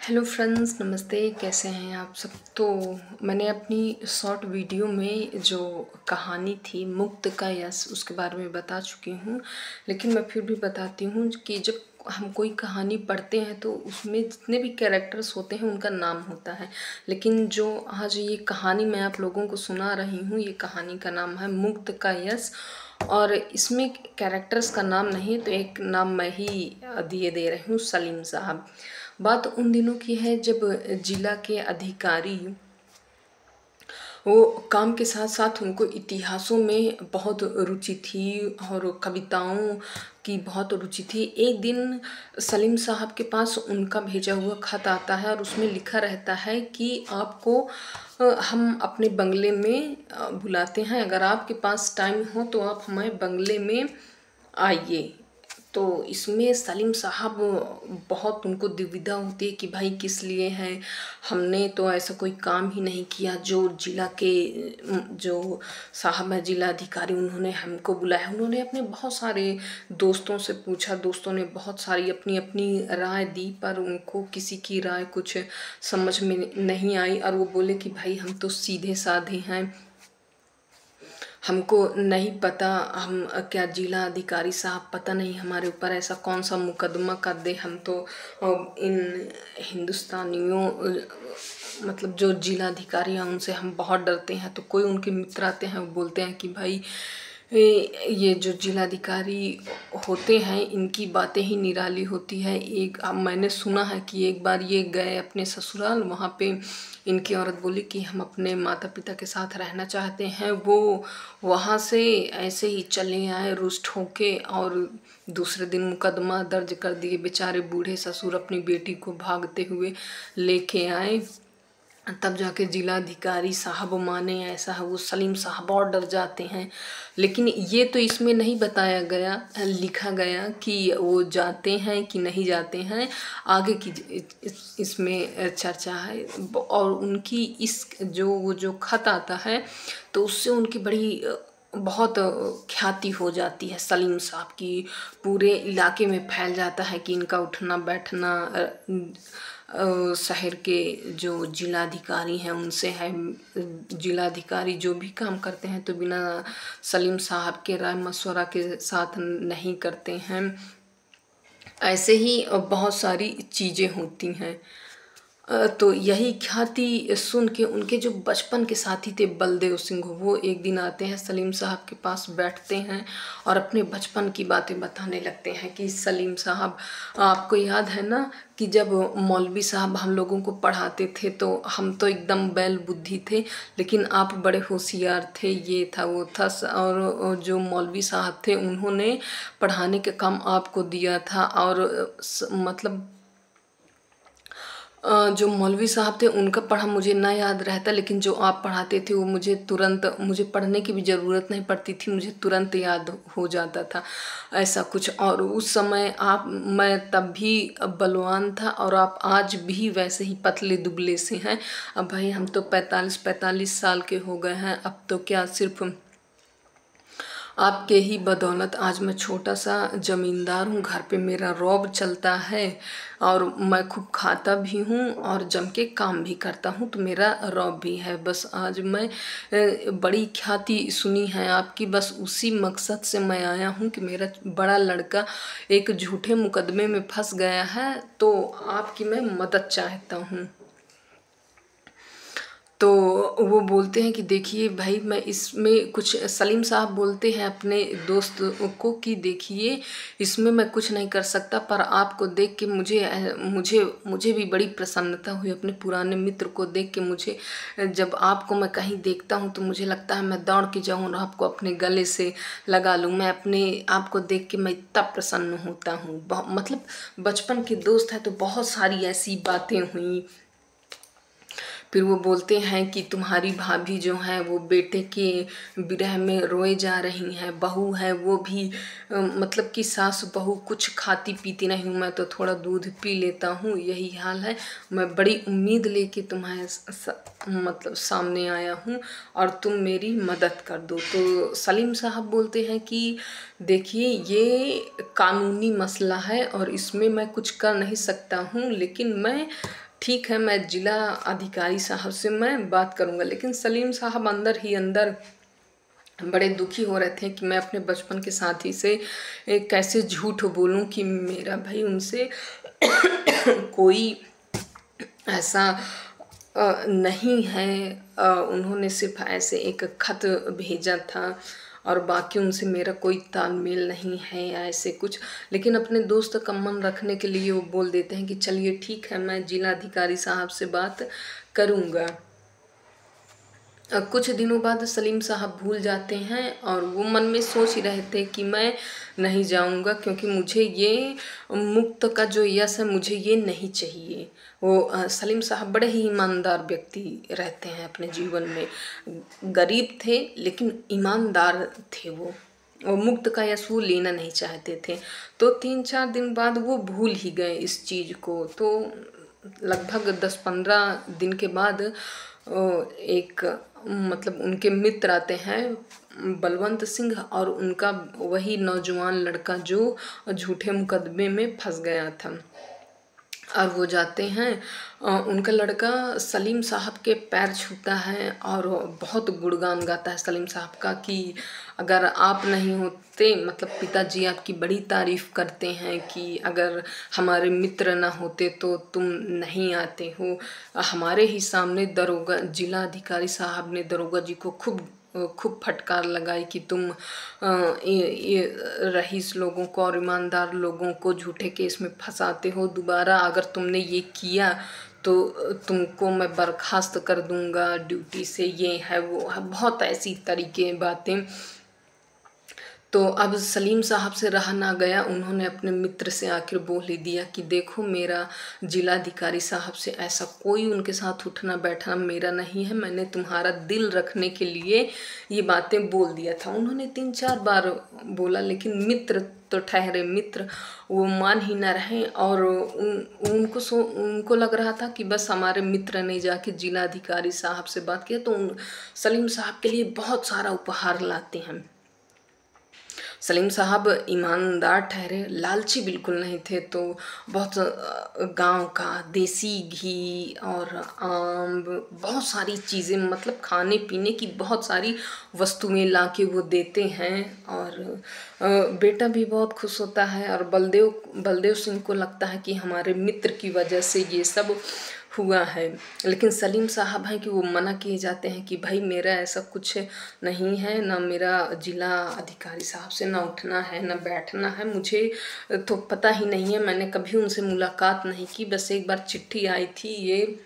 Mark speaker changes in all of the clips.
Speaker 1: Hello friends, नमस्ते। कैसे हैं आप सब? तो मैंने अपनी शॉर्ट वीडियो में जो कहानी थी मुक्त का यश, उसके बारे में बता चुकी हूँ। लेकिन मैं फिर भी बताती हूँ कि जब हम कोई कहानी पढ़ते हैं तो उसमें जितने भी कैरेक्टर्स होते हैं उनका नाम होता है। लेकिन जो आज ये कहानी मैं आप लोगों को सुना रही हूँ, ये कहानी का नाम है मुक्त का यश। और इसमें कैरेक्टर्स का नाम नहीं, तो एक नाम मैं ही दिए दे रही हूँ, सलीम साहब। बात उन दिनों की है जब जिला के अधिकारी वो काम के साथ साथ उनको इतिहासों में बहुत रुचि थी और कविताओं की बहुत रुचि थी। एक दिन सलीम साहब के पास उनका भेजा हुआ खत आता है और उसमें लिखा रहता है कि आपको हम अपने बंगले में बुलाते हैं, अगर आपके पास टाइम हो तो आप हमारे बंगले में आइए। तो इसमें सलीम साहब बहुत उनको दुविधा होती है कि भाई किस लिए हैं, हमने तो ऐसा कोई काम ही नहीं किया। जो जिला के जो साहब है जिला अधिकारी, उन्होंने हमको बुलाया। उन्होंने अपने बहुत सारे दोस्तों से पूछा, दोस्तों ने बहुत सारी अपनी अपनी राय दी, पर उनको किसी की राय कुछ समझ में नहीं आई। और वो बोले कि भाई हम तो सीधे साधे हैं, हमको नहीं पता, हम क्या जिला अधिकारी साहब पता नहीं हमारे ऊपर ऐसा कौन सा मुकदमा कर दे। हम तो इन हिंदुस्तानियों मतलब जो जिला अधिकारी हैं उनसे हम बहुत डरते हैं। तो कोई उनके मित्र आते हैं, वो बोलते हैं कि भाई ये जो जिलाधिकारी होते हैं इनकी बातें ही निराली होती है। अब मैंने सुना है कि एक बार ये गए अपने ससुराल, वहाँ पे इनकी औरत बोली कि हम अपने माता पिता के साथ रहना चाहते हैं। वो वहाँ से ऐसे ही चले आए रुष्ट होके और दूसरे दिन मुकदमा दर्ज कर दिए। बेचारे बूढ़े ससुर अपनी बेटी को भागते हुए लेके आए, तब जाके जिलाधिकारी साहब माने। ऐसा है, वो सलीम साहब और डर जाते हैं। लेकिन ये तो इसमें नहीं बताया गया, लिखा गया कि वो जाते हैं कि नहीं जाते हैं, आगे की इसमें चर्चा है। और उनकी इस वो जो खत आता है तो उससे उनकी बड़ी बहुत ख्याति हो जाती है सलीम साहब की। पूरे इलाके में फैल जाता है कि इनका उठना बैठना शहर के जो जिलाधिकारी हैं उनसे है। जिलाधिकारी जो भी काम करते हैं तो बिना सलीम साहब के राय मशवरा के साथ नहीं करते हैं। ऐसे ही बहुत सारी चीज़ें होती हैं। तो यही ख्याति सुन के उनके जो बचपन के साथी थे बलदेव सिंह, वो एक दिन आते हैं सलीम साहब के पास, बैठते हैं और अपने बचपन की बातें बताने लगते हैं कि सलीम साहब, आपको याद है ना कि जब मौलवी साहब हम लोगों को पढ़ाते थे तो हम तो एकदम बैल बुद्धि थे, लेकिन आप बड़े होशियार थे, ये था वो था। और जो मौलवी साहब थे उन्होंने पढ़ाने का काम आपको दिया था। और मतलब जो मौलवी साहब थे उनका पढ़ा मुझे ना याद रहता, लेकिन जो आप पढ़ाते थे वो मुझे तुरंत, मुझे पढ़ने की भी ज़रूरत नहीं पड़ती थी, मुझे तुरंत याद हो जाता था, ऐसा कुछ। और उस समय मैं तब भी बलवान था और आप आज भी वैसे ही पतले दुबले से हैं। अब भाई हम तो 45 साल के हो गए हैं, अब तो क्या सिर्फ आपके ही बदौलत आज मैं छोटा सा ज़मींदार हूँ, घर पे मेरा रौब चलता है और मैं खूब खाता भी हूँ और जम के काम भी करता हूँ, तो मेरा रौब भी है। बस आज मैं बड़ी ख्याति सुनी है आपकी, बस उसी मकसद से मैं आया हूँ कि मेरा बड़ा लड़का एक झूठे मुकदमे में फंस गया है, तो आपकी मैं मदद चाहता हूँ। तो वो बोलते हैं कि देखिए भाई, मैं इसमें कुछ, सलीम साहब बोलते हैं अपने दोस्त को कि देखिए इसमें मैं कुछ नहीं कर सकता, पर आपको देख के मुझे भी बड़ी प्रसन्नता हुई। अपने पुराने मित्र को देख के मुझे, जब आपको मैं कहीं देखता हूँ तो मुझे लगता है मैं दौड़ के जाऊँ और आपको अपने गले से लगा लूँ। मैं अपने आपको देख के मैं इतना प्रसन्न होता हूँ। मतलब बचपन के दोस्त हैं तो बहुत सारी ऐसी बातें हुई। फिर वो बोलते हैं कि तुम्हारी भाभी जो है वो बेटे के विरह में रोए जा रही हैं, बहू है वो भी मतलब कि सास बहू कुछ खाती पीती नहीं हूँ, मैं तो थोड़ा दूध पी लेता हूँ, यही हाल है। मैं बड़ी उम्मीद लेके तुम्हारे मतलब सामने आया हूँ और तुम मेरी मदद कर दो। तो सलीम साहब बोलते हैं कि देखिए ये कानूनी मसला है और इसमें मैं कुछ कर नहीं सकता हूँ, लेकिन मैं ठीक है, मैं जिला अधिकारी साहब से मैं बात करूँगा। लेकिन सलीम साहब अंदर ही अंदर बड़े दुखी हो रहे थे कि मैं अपने बचपन के साथी से कैसे झूठ बोलूं कि मेरा भाई उनसे कोई ऐसा नहीं है। उन्होंने सिर्फ ऐसे एक खत भेजा था और बाकी उनसे मेरा कोई तालमेल नहीं है या ऐसे कुछ। लेकिन अपने दोस्त का मन रखने के लिए वो बोल देते हैं कि चलिए ठीक है, मैं जिलाधिकारी साहब से बात करूँगा। कुछ दिनों बाद सलीम साहब भूल जाते हैं और वो मन में सोच ही रहे थे कि मैं नहीं जाऊंगा, क्योंकि मुझे ये मुक्त का जो यश है मुझे ये नहीं चाहिए। वो सलीम साहब बड़े ही ईमानदार व्यक्ति रहते हैं अपने जीवन में। गरीब थे लेकिन ईमानदार थे वो मुक्त का यश वो लेना नहीं चाहते थे। तो 3-4 दिन बाद वो भूल ही गए इस चीज़ को। तो लगभग 10-15 दिन के बाद एक मतलब उनके मित्र आते हैं बलवंत सिंह, और उनका वही नौजवान लड़का जो झूठे मुकदमे में फंस गया था, और वो जाते हैं। उनका लड़का सलीम साहब के पैर छूता है और बहुत गुणगान गाता है सलीम साहब का कि अगर आप नहीं होते, मतलब पिताजी आपकी बड़ी तारीफ़ करते हैं कि अगर हमारे मित्र ना होते तो तुम नहीं आते हो। हमारे ही सामने दरोगा जिला अधिकारी साहब ने दरोगा जी को खूब फटकार लगाई कि तुम ये रईस लोगों को और ईमानदार लोगों को झूठे केस में फंसाते हो। दोबारा अगर तुमने ये किया तो तुमको मैं बर्खास्त कर दूंगा ड्यूटी से, ये है वो है, बहुत ऐसी तरीके बातें। तो अब सलीम साहब से रहा ना गया, उन्होंने अपने मित्र से आखिर बोल ही दिया कि देखो, मेरा जिलाधिकारी साहब से ऐसा कोई उनके साथ उठना बैठना मेरा नहीं है, मैंने तुम्हारा दिल रखने के लिए ये बातें बोल दिया था। उन्होंने 3-4 बार बोला, लेकिन मित्र तो ठहरे मित्र, वो मान ही ना रहे। और उनको लग रहा था कि बस हमारे मित्र ने जाके जिलाधिकारी साहब से बात किया तो सलीम साहब के लिए बहुत सारा उपहार लाते हैं। सलीम साहब ईमानदार ठहरे, लालची बिल्कुल नहीं थे। तो बहुत गांव का देसी घी और आम, बहुत सारी चीज़ें, मतलब खाने पीने की बहुत सारी वस्तुएं लाके वो देते हैं। और बेटा भी बहुत खुश होता है। और बलदेव सिंह को लगता है कि हमारे मित्र की वजह से ये सब हुआ है। लेकिन सलीम साहब हैं कि वो मना किए जाते हैं कि भाई मेरा ऐसा कुछ नहीं है, ना मेरा जिला अधिकारी साहब से ना उठना है ना बैठना है, मुझे तो पता ही नहीं है, मैंने कभी उनसे मुलाकात नहीं की, बस एक बार चिट्ठी आई थी, ये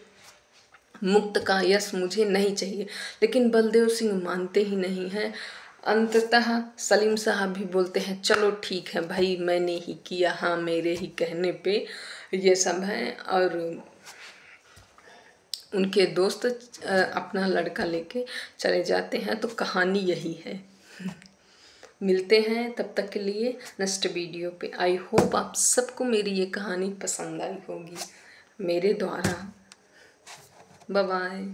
Speaker 1: मुक्त का यश मुझे नहीं चाहिए। लेकिन बलदेव सिंह मानते ही नहीं हैं। अंततः सलीम साहब भी बोलते हैं चलो ठीक है भाई, मैंने ही किया, हाँ मेरे ही कहने पे ये सब है। और उनके दोस्त अपना लड़का लेके चले जाते हैं। तो कहानी यही है। मिलते हैं तब तक के लिए नेक्स्ट वीडियो पे। आई होप आप सबको मेरी ये कहानी पसंद आई होगी मेरे द्वारा। Bye bye.